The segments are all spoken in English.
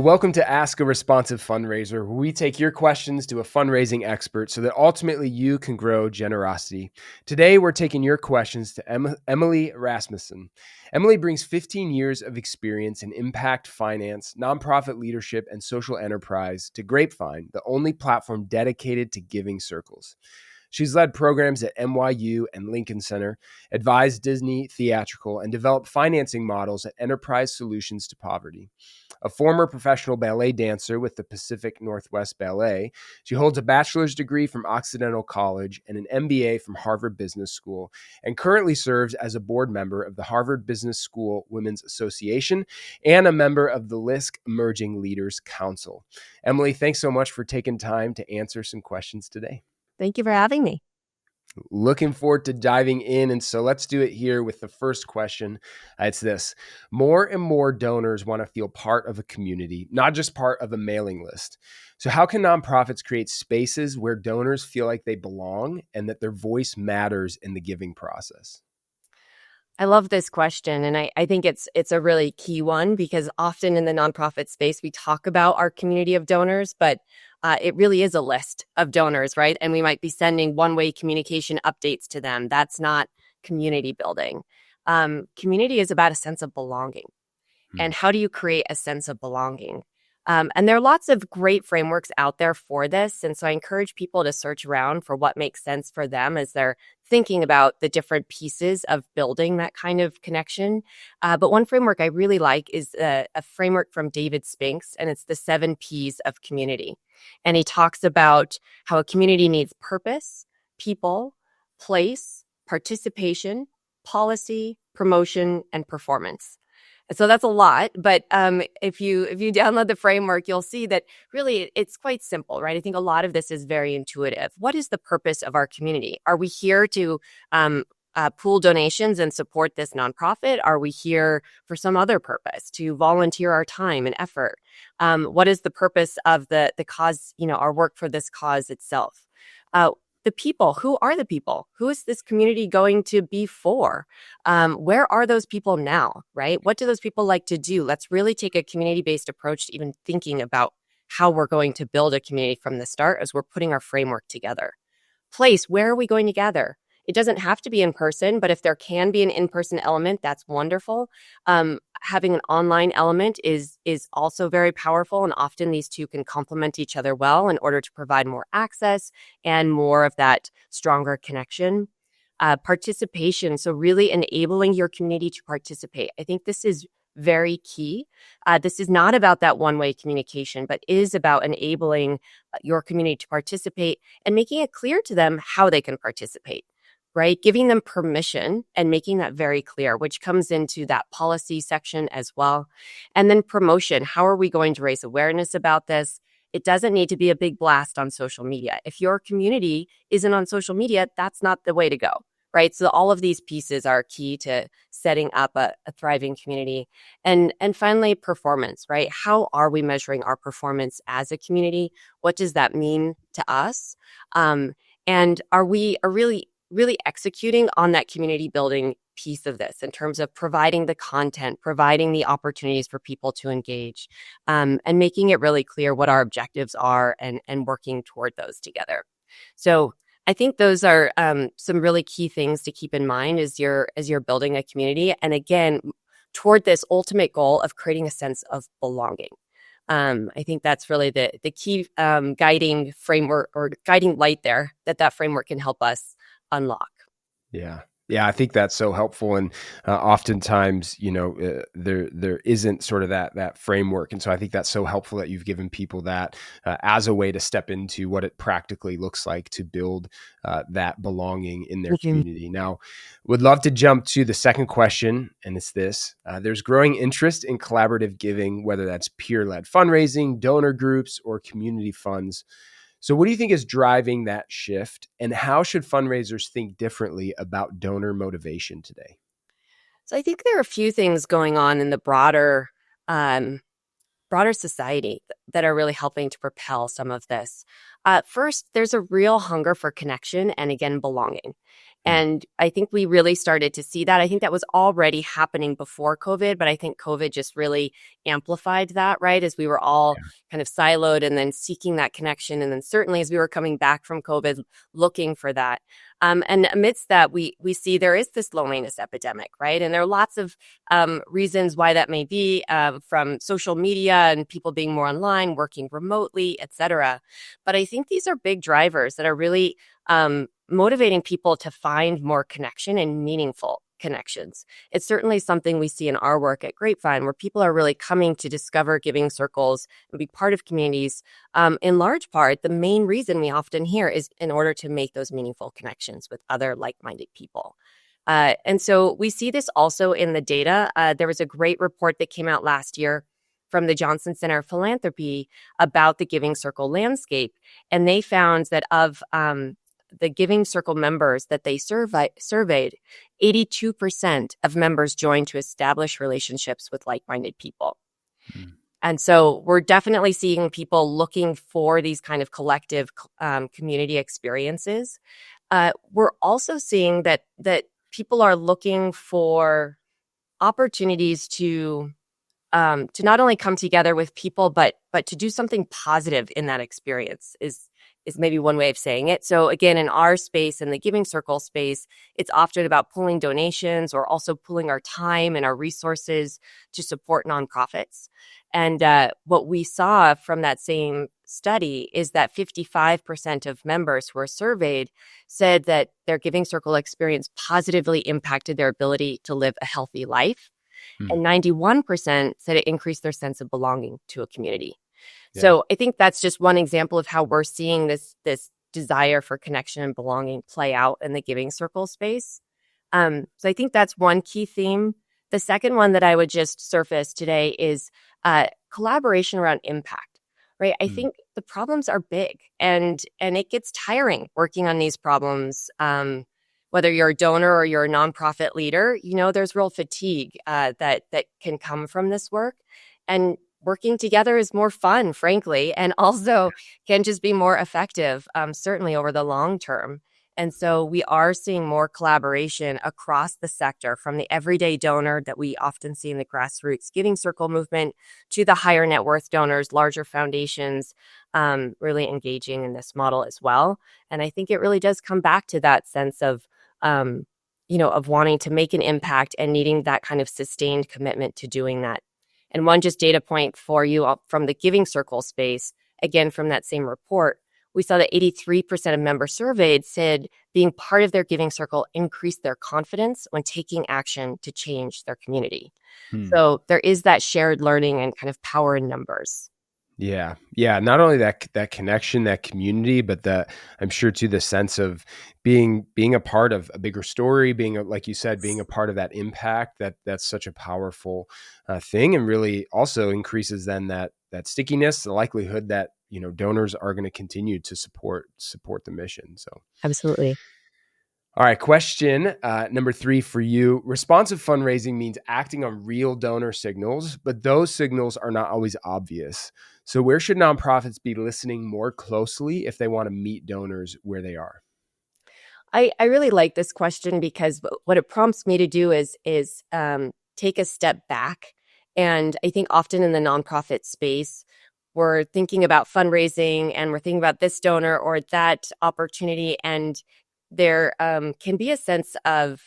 Well, welcome to Ask a Responsive Fundraiser, where we take your questions to a fundraising expert so that ultimately you can grow generosity. Today, we're taking your questions to Emily Rasmussen. Emily brings 15 years of experience in impact finance, nonprofit leadership, and social enterprise to Grapevine, the only platform dedicated to giving circles. She's led programs at NYU and Lincoln Center, advised Disney Theatrical, and developed financing models at Enterprise Solutions to Poverty. A former professional ballet dancer with the Pacific Northwest Ballet, she holds a bachelor's degree from Occidental College and an MBA from Harvard Business School, and currently serves as a board member of the Harvard Business School Women's Association and a member of the LISC Emerging Leaders Council. Emily, thanks so much for taking time to answer some questions today. Thank you for having me. Looking forward to diving in. And so let's do it here with the first question. It's this: more and more donors want to feel part of a community, not just part of a mailing list. So how can nonprofits create spaces where donors feel like they belong and that their voice matters in the giving process? I love this question. And I think it's a really key one, because often in the nonprofit space, we talk about our community of donors, but it really is a list of donors, right? And we might be sending one-way communication updates to them. That's not community building. Community is about a sense of belonging. And how do you create a sense of belonging? And there are lots of great frameworks out there for this. And so I encourage people to search around for what makes sense for them as they're thinking about the different pieces of building that kind of connection. But one framework I really like is a framework from David Spinks, and it's the 7 Ps of community. And he talks about how a community needs purpose, people, place, participation, policy, promotion, and performance. And so that's a lot, but if you download the framework, you'll see that really it's quite simple, right? I think a lot of this is very intuitive. What is the purpose of our community? Are we here to pool donations and support this nonprofit? Are we here for some other purpose, to volunteer our time and effort? What is the purpose of the cause, our work for this cause itself? The people, who are the people? Who is this community going to be for? Where are those people now, right? What do those people like to do? Let's really take a community-based approach to even thinking about how we're going to build a community from the start as we're putting our framework together. Place, where are we going to gather? It doesn't have to be in person, but if there can be an in-person element, that's wonderful. Having an online element is also very powerful, and often these two can complement each other well in order to provide more access and more of that stronger connection. Participation, so really enabling your community to participate. I think this is very key. This is not about that one-way communication, but is about enabling your community to participate and making it clear to them how they can participate. Right? Giving them permission and making that very clear, which comes into that policy section as well. And then promotion. How are we going to raise awareness about this? It doesn't need to be a big blast on social media. If your community isn't on social media, that's not the way to go, right? So all of these pieces are key to setting up a thriving community. And finally, performance, right? How are we measuring our performance as a community? What does that mean to us? And are we really executing on that community building piece of this in terms of providing the content, providing the opportunities for people to engage, and making it really clear what our objectives are and working toward those together. So I think those are some really key things to keep in mind as you're building a community. And again, toward this ultimate goal of creating a sense of belonging. I think that's really the key guiding framework or guiding light there that framework can help us unlock. Yeah, I think that's so helpful. And oftentimes, there isn't sort of that framework. And so I think that's so helpful that you've given people that as a way to step into what it practically looks like to build that belonging in their community. Now, would love to jump to the second question, and it's this. There's growing interest in collaborative giving, whether that's peer-led fundraising, donor groups, or community funds. So what do you think is driving that shift, and how should fundraisers think differently about donor motivation today? So I think there are a few things going on in the broader society that are really helping to propel some of this. First, there's a real hunger for connection and, again, belonging. Hmm. And I think we really started to see that. I think that was already happening before COVID, but I think COVID just really amplified that, right? As we were all kind of siloed and then seeking that connection. And then certainly as we were coming back from COVID, looking for that. And amidst that, we see there is this loneliness epidemic, right? And there are lots of reasons why that may be, from social media and people being more online, working remotely, et cetera. But I think these are big drivers that are really motivating people to find more connection and meaningful connections. It's certainly something we see in our work at Grapevine, where people are really coming to discover giving circles and be part of communities. In large part, the main reason we often hear is in order to make those meaningful connections with other like-minded people. And so we see this also in the data. There was a great report that came out last year from the Johnson Center of Philanthropy about the Giving Circle landscape. And they found that of the Giving Circle members that they surveyed, 82% of members joined to establish relationships with like-minded people. Hmm. And so we're definitely seeing people looking for these kind of collective community experiences. We're also seeing that people are looking for opportunities to not only come together with people, but to do something positive in that experience is maybe one way of saying it. So again, in our space, in the Giving Circle space, it's often about pulling donations or also pulling our time and our resources to support nonprofits. And what we saw from that same study is that 55% of members who were surveyed said that their Giving Circle experience positively impacted their ability to live a healthy life. Hmm. And 91% said it increased their sense of belonging to a community. Yeah. So I think that's just one example of how we're seeing this desire for connection and belonging play out in the Giving Circle space. So I think that's one key theme. The second one that I would just surface today is collaboration around impact, right? I Hmm. think the problems are big and it gets tiring working on these problems. Whether you're a donor or you're a nonprofit leader, there's real fatigue that can come from this work. And working together is more fun, frankly, and also can just be more effective, certainly over the long term. And so we are seeing more collaboration across the sector, from the everyday donor that we often see in the grassroots Giving Circle movement to the higher net worth donors, larger foundations, really engaging in this model as well. And I think it really does come back to that sense of, of wanting to make an impact and needing that kind of sustained commitment to doing that. And one just data point for you from the Giving Circle space, again, from that same report, we saw that 83% of members surveyed said being part of their Giving Circle increased their confidence when taking action to change their community. Hmm. So there is that shared learning and kind of power in numbers. Yeah. Yeah. Not only that connection, that community, but that I'm sure too, the sense of being a part of a bigger story, like you said, being a part of that impact, that's such a powerful thing, and really also increases then that stickiness, the likelihood that, donors are going to continue to support the mission. So Absolutely. all right, question number 3 for you. Responsive fundraising means acting on real donor signals, but those signals are not always obvious. So where should nonprofits be listening more closely if they want to meet donors where they are? I really like this question because what it prompts me to do is take a step back. And I think often in the nonprofit space, we're thinking about fundraising and we're thinking about this donor or that opportunity. And there can be a sense of,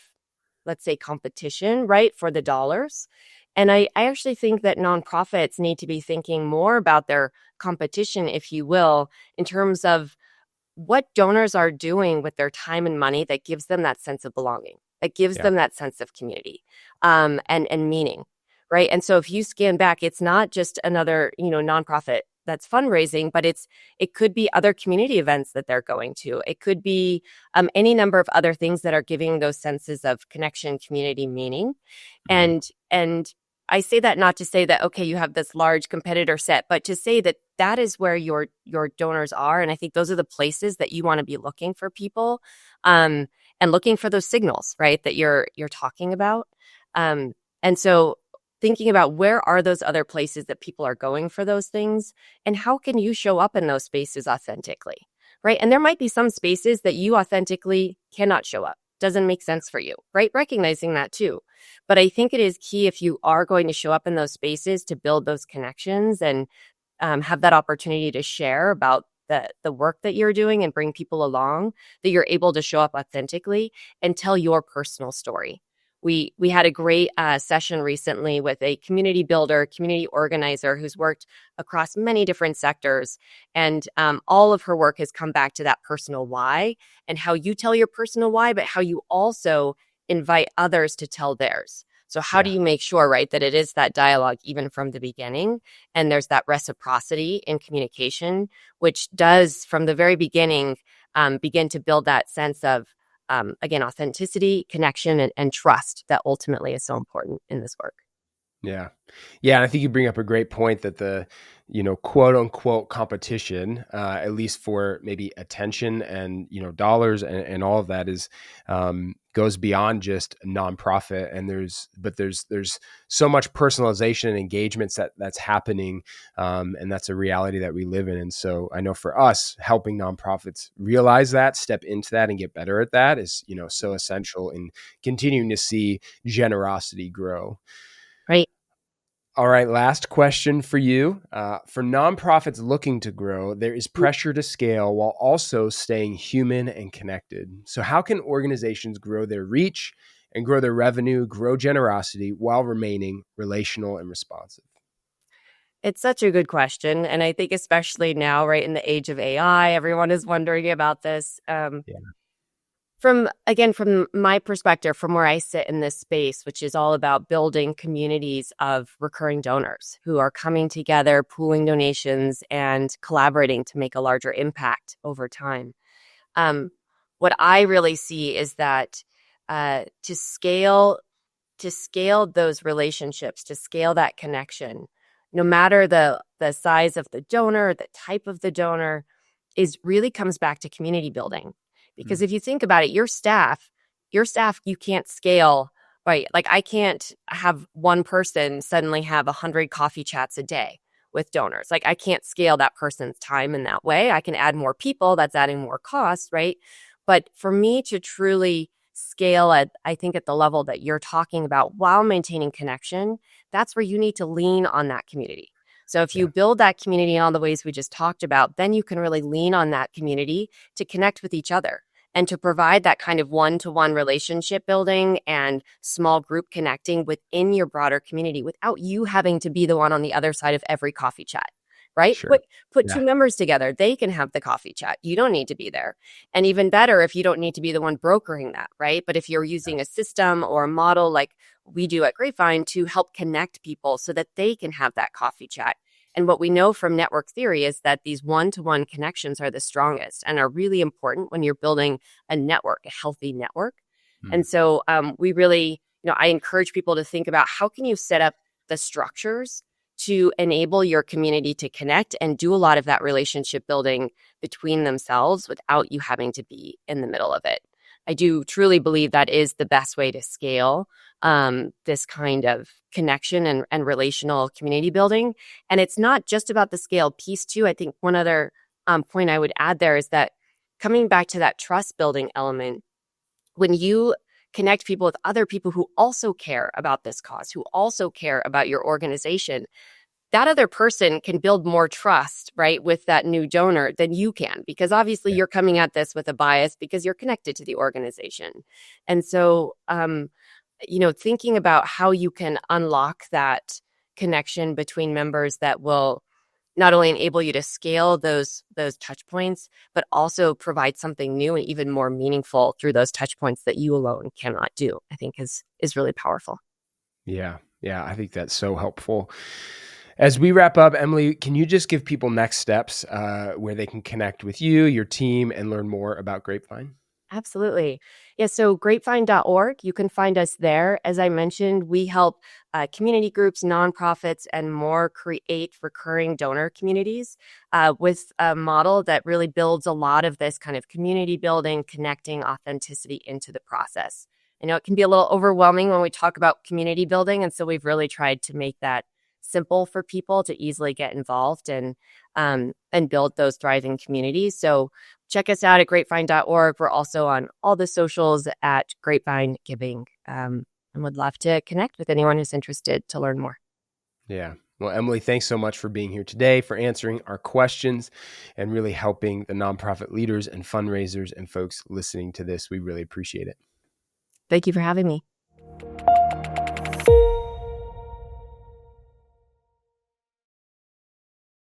let's say, competition, right, for the dollars. And I actually think that nonprofits need to be thinking more about their competition, if you will, in terms of what donors are doing with their time and money that gives them that sense of belonging, that gives Yeah. them that sense of community, and meaning, right? And so if you scan back, it's not just another, nonprofit that's fundraising, but it could be other community events that they're going to. It could be any number of other things that are giving those senses of connection, community, meaning. Mhm. And I say that not to say that, okay, you have this large competitor set, but to say that that is where your donors are. And I think those are the places that you want to be looking for people, and looking for those signals, right, that you're talking about. And so thinking about where are those other places that people are going for those things, and how can you show up in those spaces authentically, right? And there might be some spaces that you authentically cannot show up. doesn't make sense for you, right? Recognizing that too. But I think it is key, if you are going to show up in those spaces, to build those connections and have that opportunity to share about the work that you're doing and bring people along, that you're able to show up authentically and tell your personal story. We had a great session recently with a community builder, community organizer who's worked across many different sectors. And all of her work has come back to that personal why, and how you tell your personal why, but how you also invite others to tell theirs. So how do Yeah. you make sure, right, that it is that dialogue even from the beginning, and there's that reciprocity in communication, which does from the very beginning begin to build that sense of, again, authenticity, connection, and trust that ultimately is so important in this work. Yeah. Yeah, and I think you bring up a great point that the, quote unquote competition, at least for maybe attention and, dollars and all of that is, goes beyond just a nonprofit. And there's so much personalization and engagements that's happening. And that's a reality that we live in. And so I know for us, helping nonprofits realize that, step into that and get better at that is, so essential in continuing to see generosity grow. Right. All right, last question for you. For nonprofits looking to grow, there is pressure to scale while also staying human and connected. So, how can organizations grow their reach and grow their revenue, grow generosity while remaining relational and responsive? It's such a good question. And I think especially now, right, in the age of AI, everyone is wondering about this. Yeah. From my perspective, from where I sit in this space, which is all about building communities of recurring donors who are coming together, pooling donations, and collaborating to make a larger impact over time. Um, what I really see is that to scale those relationships, to scale that connection, no matter the size of the donor, the type of the donor, is really comes back to community building. Because Mm. if you think about it, your staff, you can't scale, right? Like, I can't have one person suddenly have 100 coffee chats a day with donors. Like, I can't scale that person's time in that way. I can add more people, that's adding more costs, right? But for me to truly scale at, I think, at the level that you're talking about while maintaining connection, that's where you need to lean on that community. So if you Yeah, build that community in all the ways we just talked about, then you can really lean on that community to connect with each other and to provide that kind of one-to-one relationship building and small group connecting within your broader community without you having to be the one on the other side of every coffee chat, right? sure. Put two Yeah, members together. They can have the coffee chat. You don't need to be there. And even better if you don't need to be the one brokering that, right? But if you're using a system or a model like we do at Grapevine to help connect people so that they can have that coffee chat. And what we know from network theory is that these one-to-one connections are the strongest and are really important when you're building a network, a healthy network. Mm. And so we really, I encourage people to think about how can you set up the structures to enable your community to connect and do a lot of that relationship building between themselves without you having to be in the middle of it. I do truly believe that is the best way to scale this kind of connection and relational community building. And it's not just about the scale piece too. I think one other point I would add there is that coming back to that trust building element, when you connect people with other people who also care about this cause, who also care about your organization, that other person can build more trust, right, with that new donor than you can, because obviously Yeah, you're coming at this with a bias because you're connected to the organization. And so, thinking about how you can unlock that connection between members that will not only enable you to scale those touch points, but also provide something new and even more meaningful through those touch points that you alone cannot do, I think is really powerful. yeah, yeah. I think that's so helpful. As we wrap up, Emily, can you just give people next steps where they can connect with you, your team, and learn more about Grapevine? Absolutely. Yeah, so grapevine.org, you can find us there. As I mentioned, we help community groups, nonprofits, and more create recurring donor communities with a model that really builds a lot of this kind of community building, connecting authenticity into the process. I know it can be a little overwhelming when we talk about community building, and so we've really tried to make that simple for people to easily get involved and build those thriving communities. So check us out at grapevine.org. We're also on all the socials at Grapevine Giving, and would love to connect with anyone who's interested to learn more. Yeah. Well, Emily, thanks so much for being here today, for answering our questions and really helping the nonprofit leaders and fundraisers and folks listening to this. We really appreciate it. Thank you for having me.